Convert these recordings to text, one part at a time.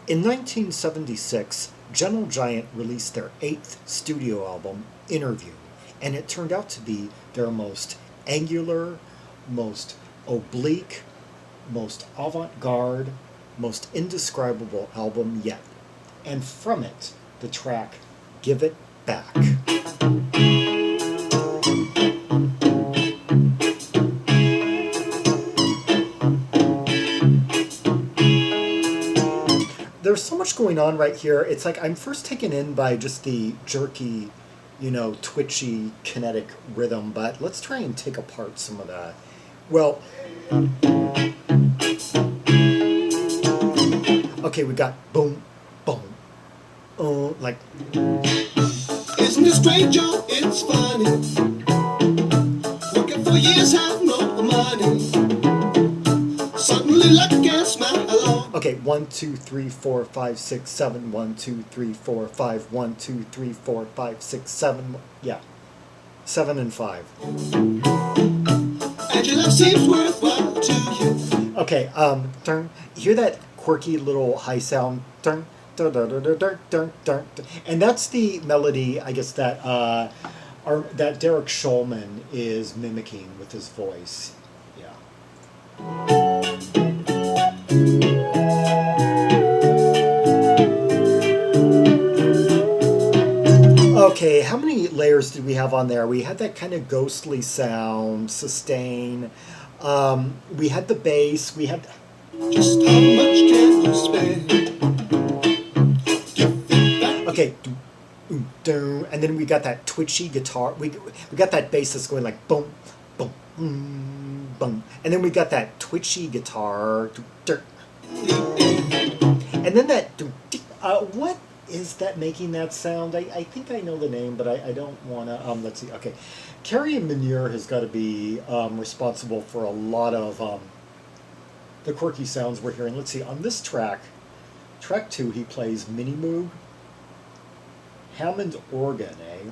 In 1976, Gentle Giant released their 8th studio album, Interview, and it turned out to be their most angular, most oblique, most avant-garde, most indescribable album yet. And from it, the track Give It Back. There's so much going on right here. It's like I'm first taken in by just the jerky, twitchy, kinetic rhythm, but let's try and take apart some of that. Well, okay, we got boom, boom, like. Isn't it strange, Joe? It's funny. Working for years, have no money. Suddenly, luck gets my along. Okay, 1, 2, 3, 4, 5, 6, 7. 1, 2, 3, 4, 5. 1, 2, 3, 4, 5, 6, 7. Yeah, 7 and 5. And your love seems worthwhile to you. Okay, turn. Hear that quirky little high sound? Turn. And that's the melody, I guess, that that Derek Shulman is mimicking with his voice. Yeah. Okay, how many layers did we have on there? We had that kind of ghostly sound, sustain. We had the bass. We had. Just how much can you spend? Okay, and then we got that twitchy guitar. We got that bass that's going like boom, boom, boom, and then we got that twitchy guitar. And then that. What is that making that sound? I think I know the name, but I don't want to. Let's see. Okay, Kerry Minnear has got to be responsible for a lot of the quirky sounds we're hearing. Let's see. On this track 2, he plays Minimoog. Hammond organ, eh?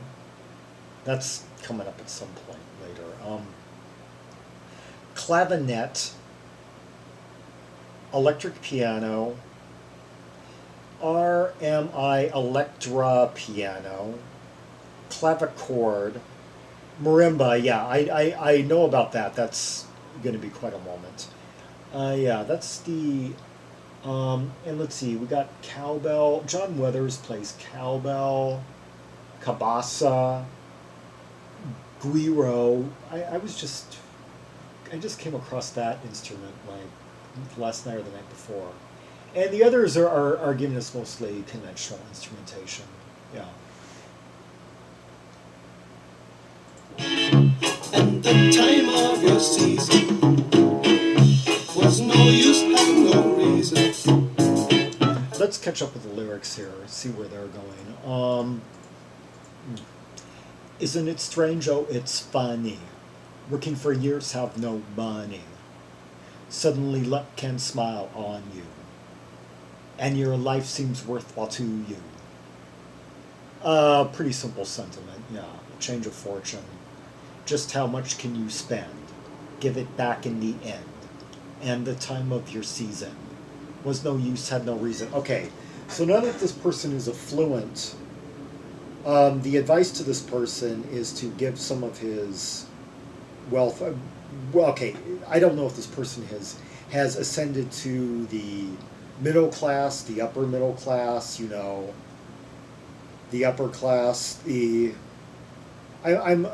That's coming up at some point later. Clavinet, electric piano, RMI Electra Piano, clavichord, marimba. Yeah, I know about that. That's going to be quite a moment. Yeah, that's the. And let's see, we got cowbell. John Weathers plays cowbell, cabasa, güiro. I just came across that instrument like last night or the night before. And the others are giving us mostly conventional instrumentation. Yeah. And the time of your season was no use, had no reason. Let's catch up with the lyrics here, see where they're going. Isn't it strange? Oh, it's funny. Working for years, have no money. Suddenly luck can smile on you. And your life seems worthwhile to you. Pretty simple sentiment, yeah. Change of fortune. Just how much can you spend? Give it back in the end. And the time of your season was no use, had no reason. Okay, so now that this person is affluent, the advice to this person is to give some of his wealth. Well, okay, I don't know if this person has ascended to the middle class, the upper middle class, the upper class, I'm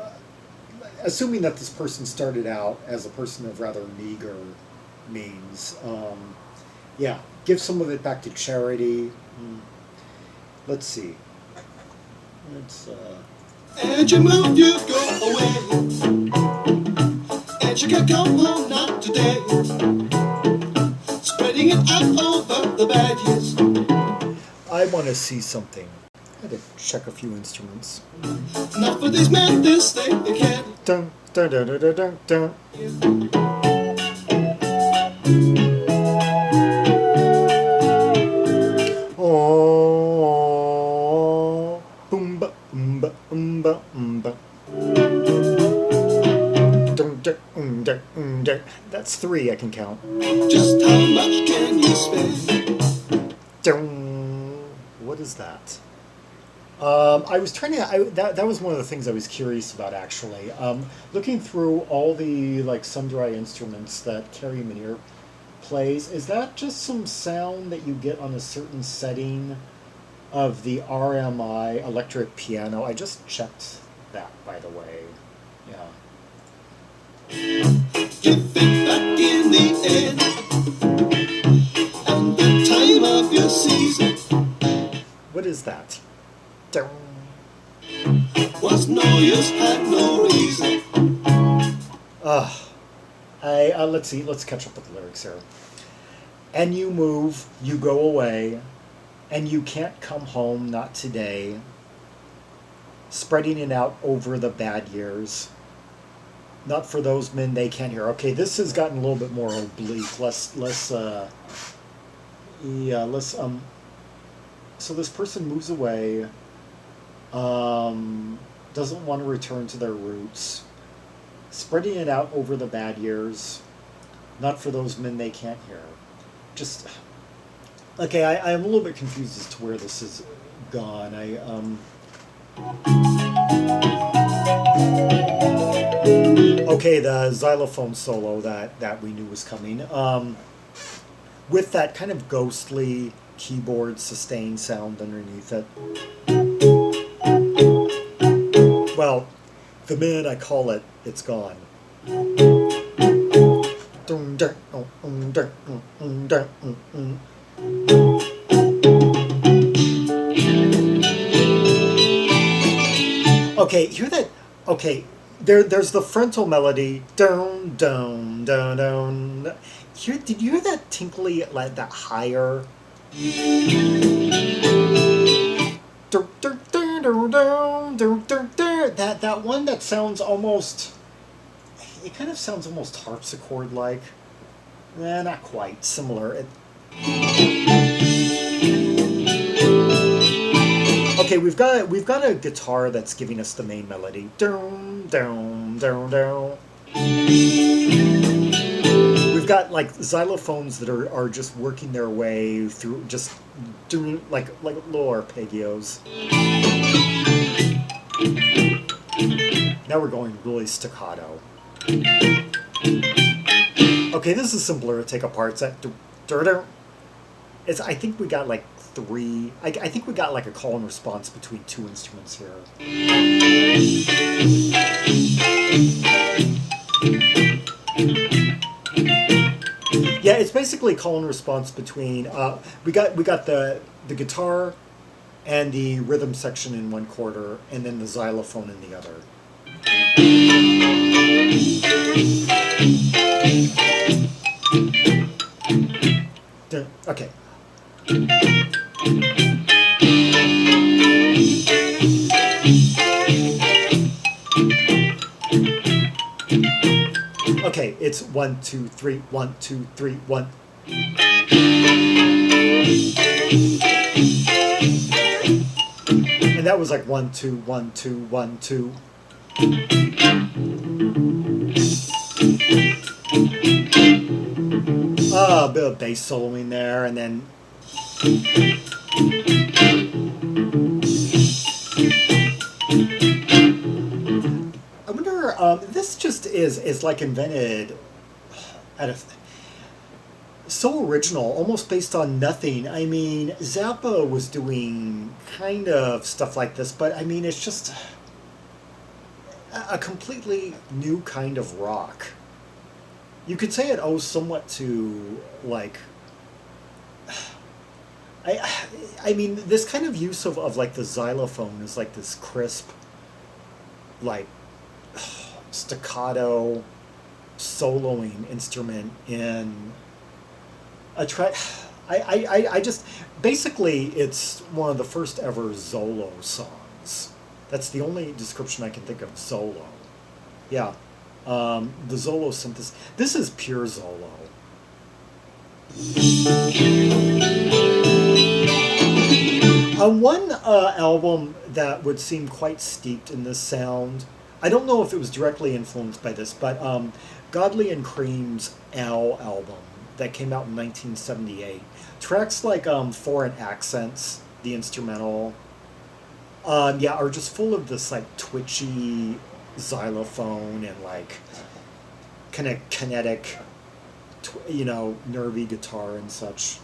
assuming that this person started out as a person of rather meager means. Yeah, give some of it back to charity. Let's see. And you move, you go away. And you can come home, not today. Spreading it out over the bad years. I want to see something. I had to check a few instruments. Not for these men, this thing they can't. Dun, dun, dun, dun, dun, dun. Oh, boom, ba, ba, ba, ba. Dun, dun, dun, dun. That's 3 I can count. Just how much can you spend? Dun. What is that? I was trying to. That was one of the things I was curious about actually. Looking through all the like sundry instruments that Kerry Minnear plays, is that just some sound that you get on a certain setting of the RMI Electric Piano? I just checked that, by the way. Yeah. Give it back in the end, and the time of your season What is that? Dun. was no use, had no reason. Let's see. Let's catch up with the lyrics here. And you move, you go away, and you can't come home, not today. Spreading it out over the bad years. Not for those men they can't hear. Okay, this has gotten a little bit more oblique. Less. So this person moves away. Doesn't want to return to their roots. Spreading it out over the bad years. Not for those men they can't hear. Just okay. I'm a little bit confused as to where this has gone. Okay, the xylophone solo that we knew was coming. With that kind of ghostly keyboard sustain sound underneath it. Well, the minute I call it, it's gone. Okay, hear that? Okay, there's the frontal melody. Down, down, down, down. Did you hear that tinkly, like that higher? That one that sounds almost. It kind of sounds almost harpsichord like. Not quite. Similar. Okay, we've got a guitar that's giving us the main melody. Down, down, down, down. We've got like xylophones that are just working their way through, just doing like little arpeggios. Now we're going really staccato. Okay, this is simpler to take apart. It's, I think we got like three. I think we got like a call and response between two instruments here. Yeah, it's basically call and response between. We got the guitar and the rhythm section in one quarter, and then the xylophone in the other. Okay. Okay, it's 1, 2, 3, 1, 2, 3, 1. And that was like 1, 2, 1, 2, 1, 2. A bit of bass soloing there, and then. I wonder, this just is like invented out of. So original, almost based on nothing. I mean, Zappa was doing kind of stuff like this, but I mean, it's just a completely new kind of rock. You could say it owes somewhat to, like, I mean, this kind of use of like the xylophone is like this crisp, like, staccato, soloing instrument in a track. I just, basically, it's one of the first ever zolo songs. That's the only description I can think of, zolo. Yeah. The zolo synthesis. This is pure zolo. One album that would seem quite steeped in this sound, I don't know if it was directly influenced by this, but Godley and Cream's Owl album that came out in 1978. Tracks like Foreign Accents, the instrumental, yeah, are just full of this like twitchy xylophone and like kind of kinetic, nervy guitar and such.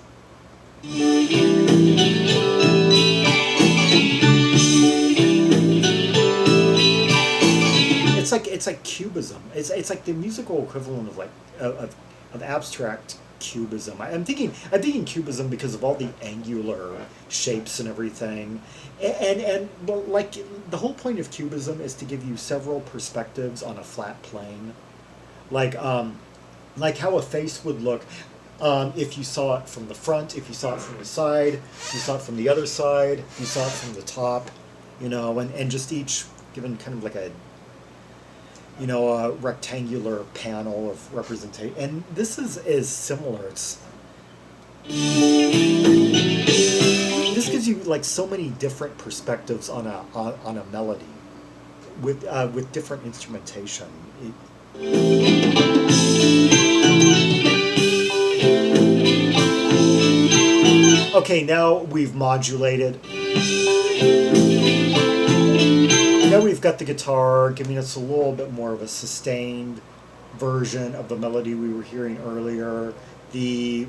It's like cubism. It's like the musical equivalent of like of abstract cubism. I'm thinking cubism because of all the angular shapes and everything, and well, like the whole point of cubism is to give you several perspectives on a flat plane, like like how a face would look. If you saw it from the front, if you saw it from the side, if you saw it from the other side, if you saw it from the top, and just each given kind of like a rectangular panel of representation. And this is similar. This gives you like so many different perspectives on a melody with different instrumentation. Okay, now we've modulated. Now we've got the guitar giving us a little bit more of a sustained version of the melody we were hearing earlier. The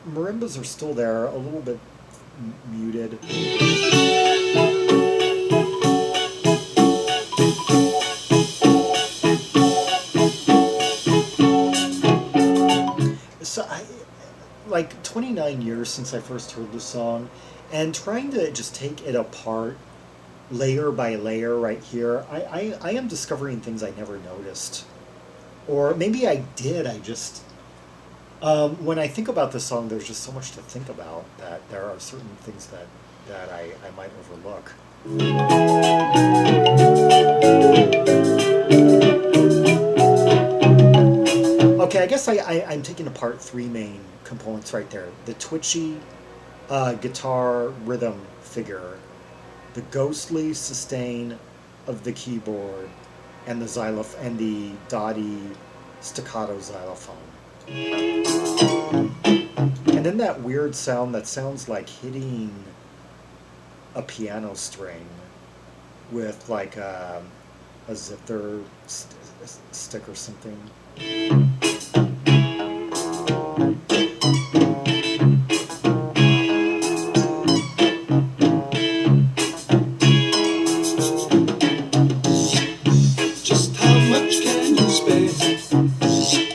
marimbas are still there, a little bit muted. So like 29 years since I first heard the song, and trying to just take it apart layer by layer right here, I am discovering things I never noticed. Or maybe I did, I just... when I think about this song, there's just so much to think about that there are certain things that I might overlook. Okay, I guess I'm taking apart three main components right there. The twitchy guitar rhythm figure, the ghostly sustain of the keyboard, and the dotty staccato xylophone. And then that weird sound that sounds like hitting a piano string with like a zither stick or something.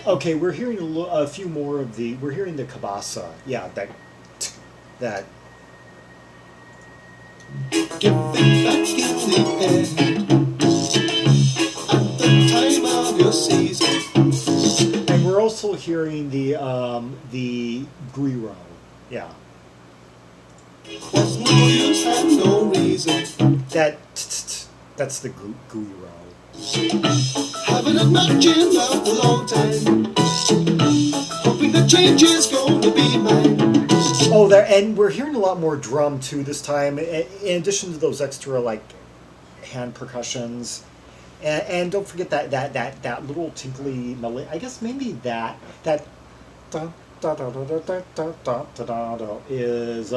Okay, we're hearing a few more of the. We're hearing the cabasa. Yeah, that. Give it back in the air at the time of your season. And we're also hearing the güiro. Yeah. Was no use and no reason. That's the güiro. Haven't imagined out a long time. Hoping the change is going to be mine. Oh, there, and we're hearing a lot more drum too this time. In addition to those extra like hand percussions, and don't forget that little tinkly melody. I guess maybe that da da da da da da da da da da is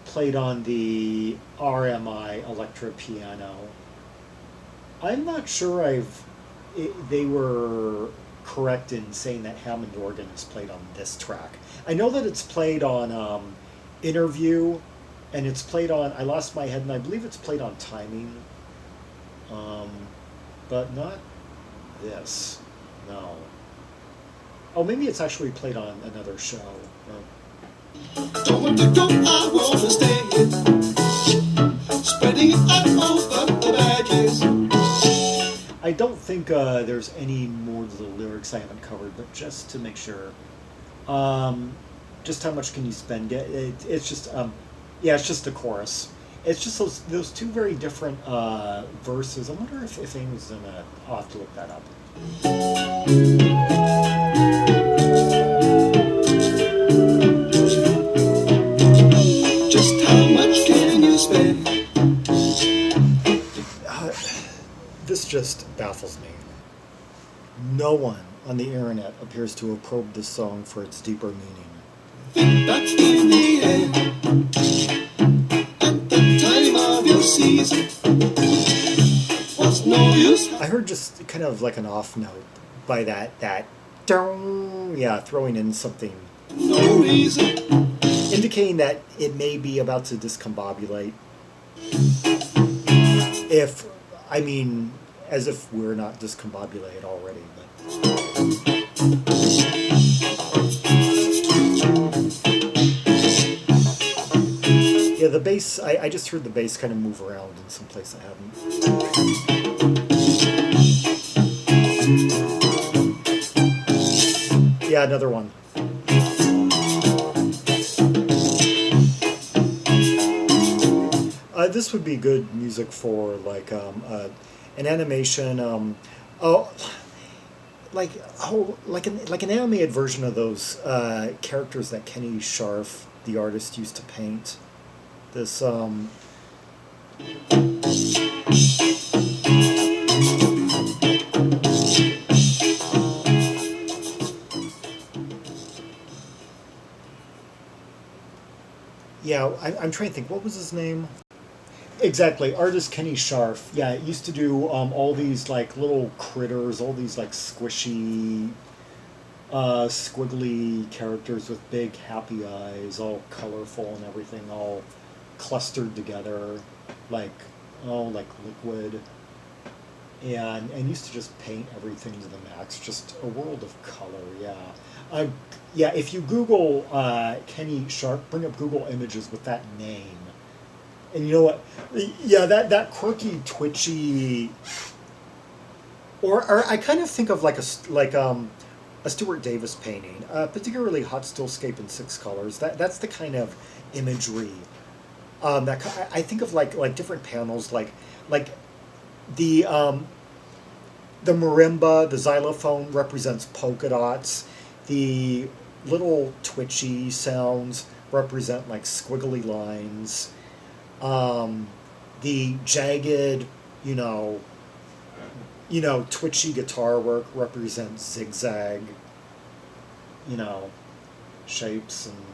played on the RMI Electra Piano. I'm not sure they were correct in saying that Hammond organ is played on this track. I know that it's played on Interview, and it's played on I Lost My Head, and I believe it's played on Timing, but not this. No. Oh, maybe it's actually played on another show. Don't want to go, I want to stay here. Spreading it out over the bad years. I don't think there's any more to the lyrics I haven't covered, but just to make sure. Just how much can you spend? It's just, yeah, it's just the chorus. It's just those two very different verses. I wonder if anyone's gonna. I'll have to look that up. Just how much can you spend? This just baffles me. No one on the internet appears to have probed this song for its deeper meaning. back in the air. At the time of your season was no use. I heard just kind of like an off note by that dong, yeah, throwing in something No reason. indicating that it may be about to discombobulate. If, I mean, as if we're not discombobulated already, but. Yeah, the bass, I just heard the bass kind of move around in some place I haven't. Yeah, another one. This would be good music for like an animation. Like an animated version of those characters that Kenny Scharf, the artist, used to paint. This yeah, I'm trying to think. What was his name? Exactly, artist Kenny Scharf. Yeah, it used to do all these like little critters, all these like squishy, squiggly characters with big happy eyes, all colorful and everything, all clustered together, like like liquid. And used to just paint everything to the max, just a world of color. Yeah, yeah. If you Google Kenny Scharf, bring up Google Images with that name. And you know what? Yeah, that quirky, twitchy, or I kind of think of like a Stuart Davis painting, particularly Hot Stillscape in 6 colors. That's the kind of imagery that I think of like different panels, like the marimba, the xylophone represents polka dots. The little twitchy sounds represent like squiggly lines. The jagged, twitchy guitar work represents zigzag, shapes, and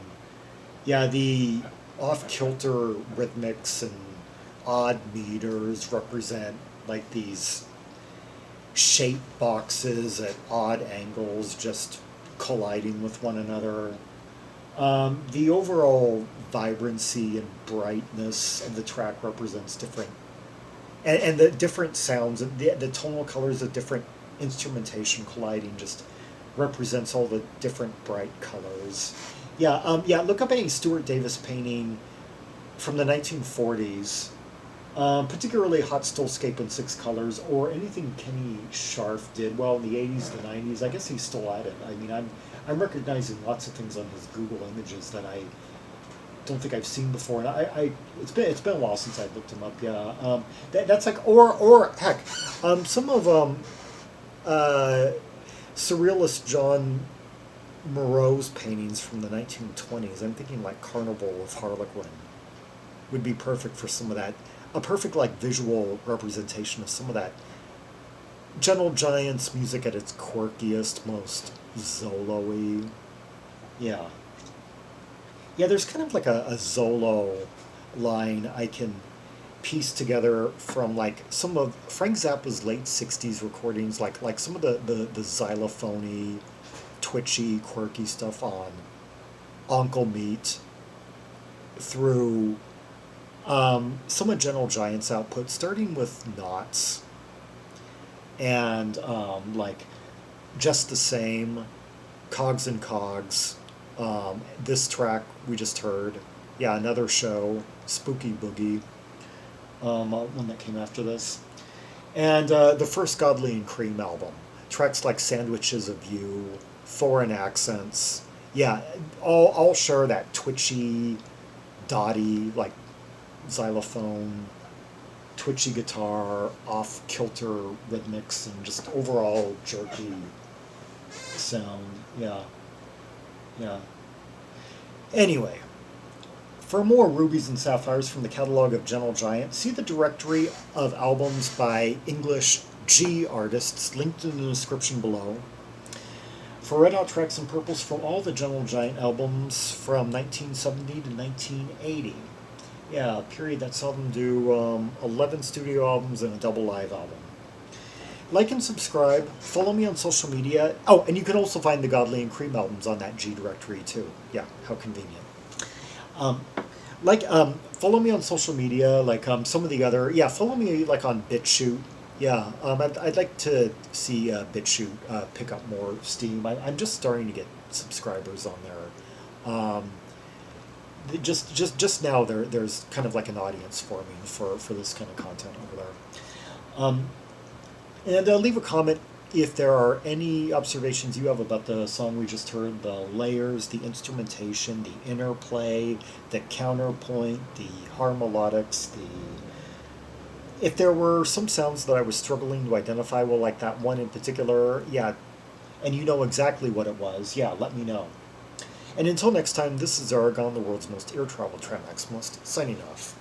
yeah, the off-kilter rhythmics and odd meters represent like these shape boxes at odd angles just colliding with one another. The overall vibrancy and brightness of the track represents different, and the different sounds, and the tonal colors of different instrumentation colliding just represents all the different bright colors. Yeah, look up a Stuart Davis painting from the 1940s, particularly Hot Stillscape in 6 colors, or anything Kenny Scharf did. Well, in the 80s, the 90s, I guess he's still at it. I mean, I'm recognizing lots of things on his Google Images that I don't think I've seen before, and it's been a while since I looked him up. Yeah, that's like or heck, some of surrealist John Moreau's paintings from the 1920s. I'm thinking like Carnival of Harlequin would be perfect for some of that. A perfect like visual representation of some of that Gentle Giant's music at its quirkiest, most zolo-y. Yeah. Yeah, there's kind of like a zolo line I can piece together from like some of Frank Zappa's late 60s recordings, like some of the xylophony, twitchy, quirky stuff on Uncle Meat, through some of Gentle Giant's output, starting with Knots and like Just the Same, Cogs and Cogs, this track we just heard, yeah, Another Show, Spooky Boogie, one that came after this, and the first Godley and Cream album, tracks like Sandwiches of You, Foreign Accents, yeah, all share that twitchy, dotty, like xylophone, twitchy guitar, off-kilter rhythmics, and just overall jerky sound. Yeah. Anyway, for more Rubies and Sapphires from the catalog of Gentle Giant, see the directory of albums by English G artists linked in the description below. for Red Hot Tracks and Purples from all the Gentle Giant albums from 1970 to 1980. Yeah, a period that saw them do 11 studio albums and a double live album. Like and subscribe. Follow me on social media. Oh, and you can also find the Godley and Cream albums on that G directory too. Yeah, how convenient. Follow me on social media. Some of the other. Yeah, follow me like on BitChute. Yeah, I'd like to see BitChute pick up more steam. I'm just starting to get subscribers on there. Just now there's kind of like an audience forming for this kind of content over there. And leave a comment if there are any observations you have about the song we just heard, the layers, the instrumentation, the interplay, the counterpoint, the harmonics, if there were some sounds that I was struggling to identify, well, like that one in particular, yeah, and you know exactly what it was, yeah, let me know. And until next time, this is Zaragon, the world's most air travel maximalist, signing off.